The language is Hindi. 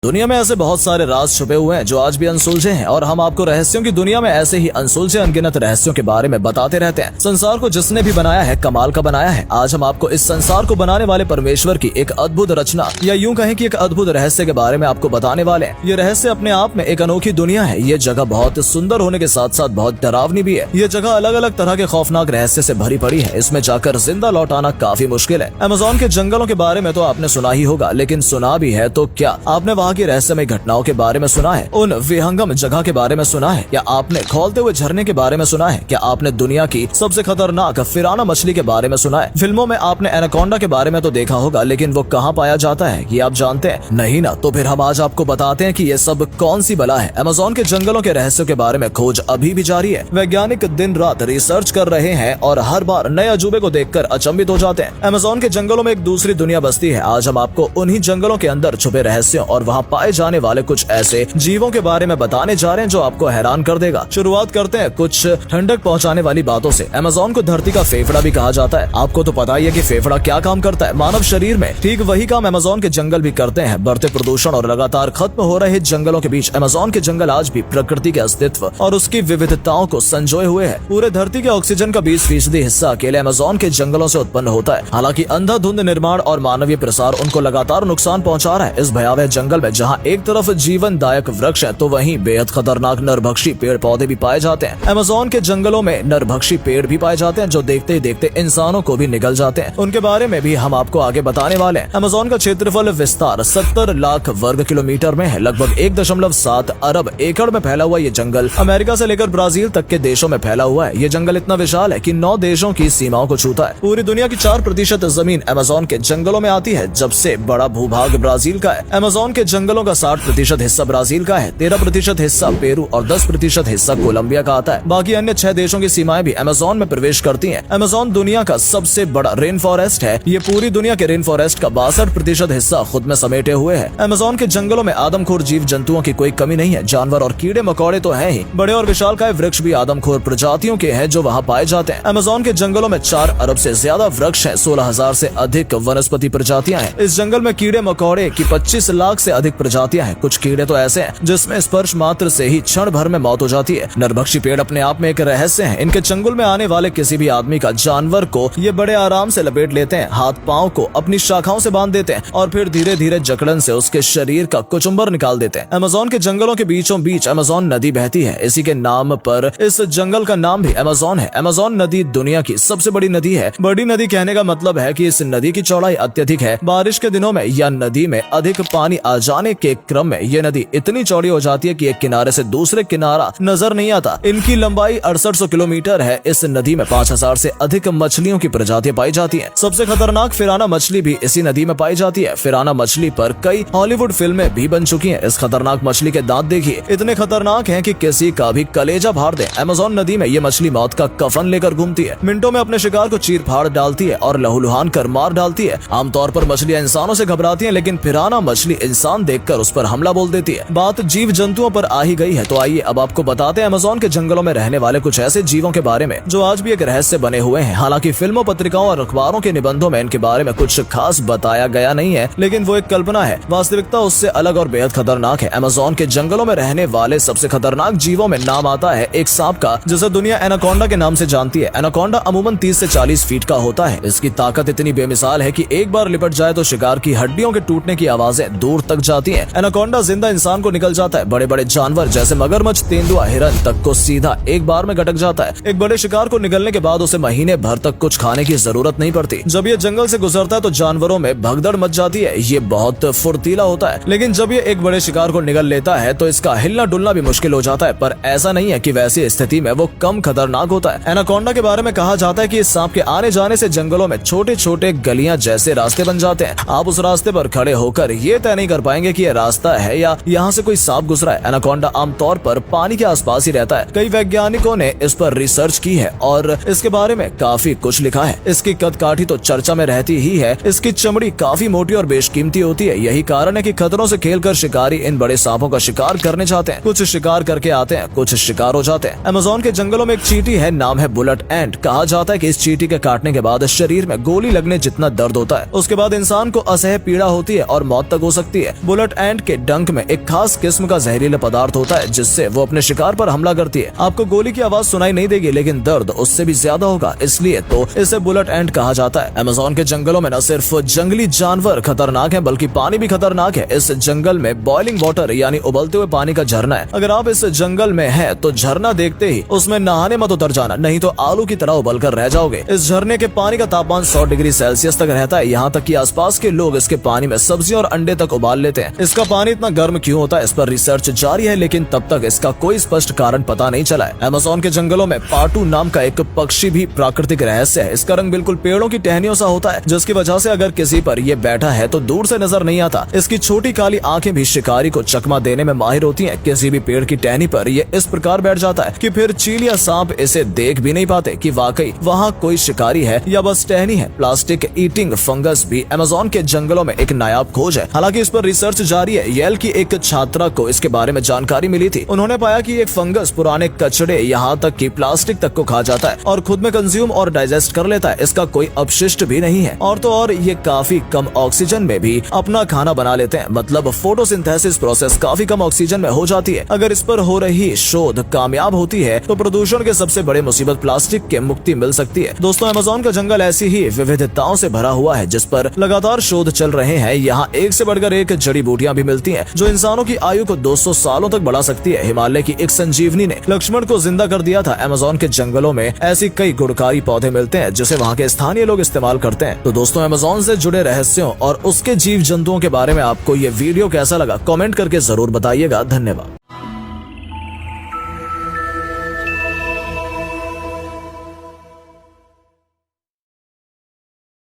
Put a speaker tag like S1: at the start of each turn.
S1: दुनिया में ऐसे बहुत सारे राज छुपे हुए हैं जो आज भी अनसुलझे हैं और हम आपको रहस्यों की दुनिया में ऐसे ही अनसुलझे अनगिनत रहस्यों के बारे में बताते रहते हैं। संसार को जिसने भी बनाया है कमाल का बनाया है। आज हम आपको इस संसार को बनाने वाले परमेश्वर की एक अद्भुत रचना या यूं कहें कि एक अद्भुत रहस्य के बारे में आपको बताने वाले हैं। ये रहस्य अपने आप में एक अनोखी दुनिया है। ये जगह बहुत सुंदर होने के साथ साथ बहुत डरावनी भी है। ये जगह अलग अलग तरह के खौफनाक रहस्य से भरी पड़ी है। इसमें जाकर जिंदा लौट आना काफी मुश्किल है। अमेज़न के जंगलों के बारे में तो आपने सुना ही होगा, लेकिन सुना भी है तो क्या आपने वहाँ की रहस्यमय घटनाओं के बारे में सुना है? उन विहंगम जगह के बारे में सुना है? या आपने खौलते हुए झरने के बारे में सुना है? क्या आपने दुनिया की सबसे खतरनाक फिराना मछली के बारे में सुना है? फिल्मों में आपने एनाकोंडा के बारे में तो देखा होगा, लेकिन वो कहाँ पाया जाता है ये आप जानते हैं? नहीं ना? तो फिर हम आज आपको बताते हैं कि ये सब कौन सी बला है। अमेज़न के जंगलों के रहस्यों के बारे में खोज अभी भी जारी है। वैज्ञानिक दिन रात रिसर्च कर रहे हैं और हर बार नए अजूबे को देखकर अचंभित हो जाते हैं। अमेज़न के जंगलों में एक दूसरी दुनिया बसती है। आज हम आपको उन्हीं जंगलों के अंदर छुपे रहस्यों और वहाँ पाए जाने वाले कुछ ऐसे जीवों के बारे में बताने जा रहे हैं जो आपको हैरान कर देगा। शुरुआत करते हैं कुछ ठंडक पहुंचाने वाली बातों से। अमेज़न को धरती का फेफड़ा भी कहा जाता है। आपको तो पता ही है कि फेफड़ा क्या काम करता है मानव शरीर में। ठीक वही काम अमेज़न के जंगल भी करते हैं। बढ़ते प्रदूषण और लगातार खत्म हो रहे जंगलों के बीच अमेज़न के जंगल आज भी प्रकृति के अस्तित्व और उसकी विविधताओं को संजोए हुए है। पूरे धरती के ऑक्सीजन का 20% हिस्सा अकेले अमेज़न के जंगलों से उत्पन्न होता है। हालांकि अंधाधुंध निर्माण और मानवीय प्रसार उनको लगातार नुकसान पहुंचा रहा है। इस भयावह जंगल में जहां एक तरफ जीवनदायक वृक्ष है तो वहीं बेहद खतरनाक नरभक्षी पेड़ पौधे भी पाए जाते हैं। अमेज़न के जंगलों में नरभक्षी पेड़ भी पाए जाते हैं जो देखते ही देखते इंसानों को भी निगल जाते हैं। उनके बारे में भी हम आपको आगे बताने वाले हैं। अमेज़न का क्षेत्रफल विस्तार 70 लाख वर्ग किलोमीटर में है। लगभग 1.7 अरब एकड़ में फैला हुआ ये जंगल अमेरिका से लेकर ब्राजील तक के देशों में फैला हुआ है। ये जंगल इतना विशाल है कि 9 देशों की सीमाओं को छूता है। पूरी दुनिया की 4% जमीन अमेज़न के जंगलों में आती है। जब से बड़ा भूभाग ब्राजील का है। अमेज़न के जंगलों का 60% हिस्सा ब्राजील का है, 13% हिस्सा पेरू और 10% हिस्सा कोलंबिया का आता है। बाकी अन्य 6 देशों की सीमाएं भी अमेज़न में प्रवेश करती हैं। अमेज़न दुनिया का सबसे बड़ा रेन फॉरेस्ट है। ये पूरी दुनिया के रेन फॉरेस्ट का 62% हिस्सा खुद में समेटे हुए है। अमेज़न के जंगलों में आदमखोर जीव जंतुओं की कोई कमी नहीं है। जानवर और कीड़े मकोड़े तो हैं ही, बड़े और विशालकाय वृक्ष भी आदमखोर प्रजातियों के हैं जो वहाँ पाए जाते हैं। अमेज़न के जंगलों में 4 अरब से ज्यादा वृक्ष है, 16,000 से अधिक वनस्पति प्रजातियां हैं। इस जंगल में कीड़े मकोड़े की 25 लाख से अधिक प्रजातियां हैं। कुछ कीड़े तो ऐसे हैं जिसमें स्पर्श मात्र से ही क्षण भर में मौत हो जाती है। नरभक्षी पेड़ अपने आप में एक रहस्य है। इनके चंगुल में आने वाले किसी भी आदमी का जानवर को ये बड़े आराम से लपेट लेते हैं, हाथ पाँव को अपनी शाखाओं से बांध देते हैं और फिर धीरे धीरे जकड़न से उसके शरीर का कुचुम्बर निकाल देते हैं। अमेज़न के जंगलों के बीचों बीच अमेज़न नदी बहती है। इसी के नाम पर इस जंगल का नाम भी अमेज़न है। अमेज़न नदी दुनिया की सबसे बड़ी नदी है। बड़ी नदी कहने का मतलब है कि इस नदी की चौड़ाई अत्यधिक है। बारिश के दिनों में या नदी में अधिक पानी आ जाने के क्रम में ये नदी इतनी चौड़ी हो जाती है कि एक किनारे से दूसरे किनारा नजर नहीं आता। इनकी लंबाई 6800 किलोमीटर है। इस नदी में 5000 से अधिक मछलियों की प्रजातियां पाई जाती हैं। सबसे खतरनाक फिराना मछली भी इसी नदी में पाई जाती है। फिराना मछली पर कई हॉलीवुड फिल्में भी बन चुकी हैं। इस खतरनाक मछली के दांत देखिए, इतने खतरनाक हैं कि किसी का भी कलेजा फाड़ दे। अमेज़न नदी में ये मछली मौत का कफन लेकर घूमती है। मिनटों में अपने शिकार को चीर फाड़ डालती है और लहूलुहान कर मार डालती है। आमतौर पर मछलियां इंसानों से घबराती हैं, लेकिन फिराना मछली इंसान देखकर उस पर हमला बोल देती है। बात जीव जंतुओं पर आ ही गई है तो आइए अब आपको बताते हैं अमेज़न के जंगलों में रहने वाले कुछ ऐसे जीवों के बारे में जो आज भी एक रहस्य बने हुए हैं। हालांकि फिल्मों, पत्रिकाओं और अखबारों के निबंधों में इनके बारे में कुछ खास बताया गया नहीं है, लेकिन वो एक कल्पना है। वास्तविकता उससे अलग और बेहद खतरनाक है। अमेज़न के जंगलों में रहने वाले सबसे खतरनाक जीवों में नाम आता है एक सांप का, जिसे दुनिया एनाकोंडा के नाम से जानती है। एनाकोंडा अमूमन 30 से 40 फीट का होता है। इसकी ताकत इतनी बेमिसाल है कि एक बार लिपट जाए तो शिकार की हड्डियों के टूटने की आवाजें दूर तक जाती हैं। एनाकोंडा जिंदा इंसान को निकल जाता है। बड़े बड़े जानवर जैसे मगरमच्छ, तेंदुआ, हिरन तक को सीधा एक बार में गटक जाता है। एक बड़े शिकार को निगलने के बाद उसे महीने भर तक कुछ खाने की जरूरत नहीं पड़ती। जब ये जंगल से गुजरता है तो जानवरों में भगदड़ मच जाती है। ये बहुत फुर्तीला होता है, लेकिन जब ये एक बड़े शिकार को निगल लेता है तो इसका हिलना डुलना भी मुश्किल हो जाता है। पर ऐसा नहीं है कि वैसी स्थिति में वो कम खतरनाक होता है। एनाकोंडा के बारे में कहा जाता है कि इस सांप के आने जाने से जंगलों में छोटे छोटे गलियां जैसे रास्ते बन जाते हैं। आप उस रास्ते पर खड़े होकर ये तय नहीं कर पाएंगे कि ये रास्ता है या यहाँ से कोई सांप गुजरा है। एनाकोंडा आमतौर पर पानी के आसपास ही रहता है। कई वैज्ञानिकों ने इस पर रिसर्च की है और इसके बारे में काफी कुछ लिखा है। इसकी कद काठी तो चर्चा में रहती ही है। इसकी चमड़ी काफी मोटी और बेशकीमती होती है। यही कारण है कि खतरों से खेलकर शिकारी इन बड़े सांपों का शिकार करने चाहते हैं। कुछ शिकार करके आते हैं, कुछ शिकार हो जाते हैं। अमेज़न के जंगलों में एक चींटी है, नाम है बुलेट एंट। कहा जाता है कि इस चींटी के काटने के बाद शरीर में गोली लगने जितना दर्द होता है। उसके बाद इंसान को असह्य पीड़ा होती है और मौत तक हो सकती है। बुलेट एंट के डंक में एक खास किस्म का जहरीला पदार्थ होता है जिससे वो अपने शिकार पर हमला करती है। आपको गोली की आवाज सुनाई नहीं देगी लेकिन दर्द उससे भी ज्यादा होगा, इसलिए तो इसे बुलेट एंट कहा जाता है। अमेज़न के जंगलों में न सिर्फ जंगली जानवर खतरनाक है बल्कि पानी भी खतरनाक है। इस जंगल में बॉइलिंग वाटर यानी उबलते हुए पानी का झरना है। अगर आप इस जंगल में है तो झरना देखते ही उसमें नहाने मत उतर जाना, नहीं तो आलू की तरह उबल कर रह जाओगे। इस झरने के पानी का तापमान 100 डिग्री सेल्सियस तक रहता है, यहाँ तक कि आसपास के लोग इसके पानी में सब्जी और अंडे तक उबाल लेते हैं। इसका पानी इतना गर्म क्यों होता है, इस पर रिसर्च जारी है, लेकिन तब तक इसका कोई स्पष्ट कारण पता नहीं चला है। अमेज़न के जंगलों में पाटू नाम का एक पक्षी भी प्राकृतिक रहस्य है। इसका रंग बिल्कुल पेड़ों की टहनियों सा होता है, जिसकी वजह से अगर किसी पर ये बैठा है तो दूर से नजर नहीं आता। इसकी छोटी काली आंखें भी शिकारी को चकमा देने में माहिर होती हैं। किसी भी पेड़ की टहनी पर ये इस प्रकार बैठ जाता है कि फिर चील या सांप इसे देख भी नहीं पाते कि वाकई वहाँ कोई शिकारी है या बस टहनी है। प्लास्टिक ईटिंग फंगस भी अमेज़न के जंगलों में एक नायाब खोज है। हालांकि इस पर रिसर्च जारी है। येल की एक छात्रा को इसके बारे में जानकारी मिली थी। उन्होंने पाया कि एक फंगस पुराने कचड़े यहाँ तक कि प्लास्टिक तक को खा जाता है और खुद में कंज्यूम और डाइजेस्ट कर लेता है। इसका कोई अपशिष्ट भी नहीं है और तो और ये काफी कम ऑक्सीजन में भी अपना खाना बना लेते हैं। मतलब फोटोसिंथेसिस प्रोसेस काफी कम ऑक्सीजन में हो जाती है। अगर इस पर हो रही शोध कामयाब होती है तो प्रदूषण के सबसे बड़े मुसीबत प्लास्टिक के मुक्ति मिल सकती है। दोस्तों, अमेज़न का जंगल ऐसी ही विविधताओं से भरा हुआ है जिस पर लगातार शोध चल रहे हैं। यहाँ एक से बढ़कर एक जड़ी बूटियां भी मिलती हैं जो इंसानों की आयु को 200 सालों तक बढ़ा सकती है। हिमालय की एक संजीवनी ने लक्ष्मण को जिंदा कर दिया था। अमेज़न के जंगलों में ऐसी कई गुणकारी पौधे मिलते हैं जिसे वहाँ के स्थानीय लोग इस्तेमाल करते हैं। तो दोस्तों, अमेज़न से जुड़े रहस्यों और उसके जीव जंतुओं के बारे में आपको ये वीडियो कैसा लगा, कमेंट करके जरूर बताइएगा। धन्यवाद।